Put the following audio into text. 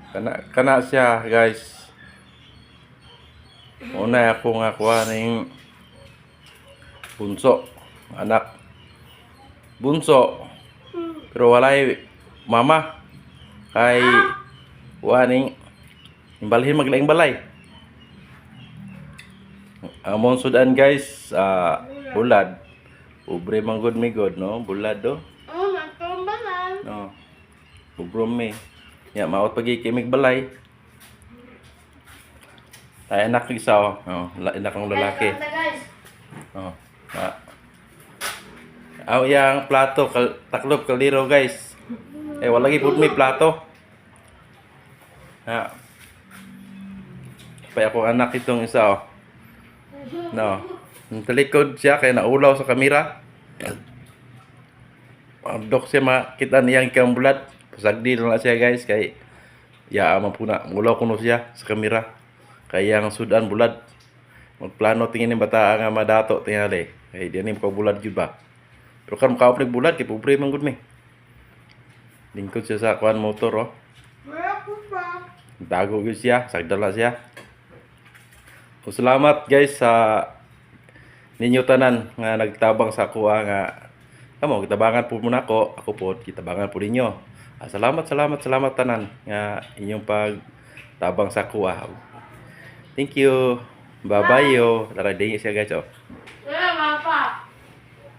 Kana siya guys. Una ako nga kuha ning bunso, anak bunso, pero walay mama kay kuha ning imbalhin maglaing balay. Amon sudan guys, bulad. Ubre man gud mi god no, bulad do. No. Ubrom mi. Ya maot pagi kimig balay. Ay anak isa oh. Anak ng lalaki. Oh. Aw yang plato taklob kaliro guys. Wala gid pud mi plato. Ha. Pay ako anak itong isa oh. No. Talikod siya kay naulaw sa kamera. Dok siya makita niyang ikang bulat. Pasagdi na siya guys kay ya mapuna ngulaw kuno siya sa kamera. Kay yang sudan bulat. Magplano tingin ni bata nga madato tingali. Kay diyan ko bulat jud ba. Pero kan makaop nig bulat kay pobre man gud mi. Lingkod siya sa kuan motor oh. Dago gyud siya, sagdala siya. So, salamat guys sa ninyo tanan nga nagtabang sa kuha nga kamo kitabangan po muna ako po kitabangan po ninyo. Salamat tanan nga inyong pagtabang sa kuha. Thank you. Bye bye yo. Tara dingi siya guys oh.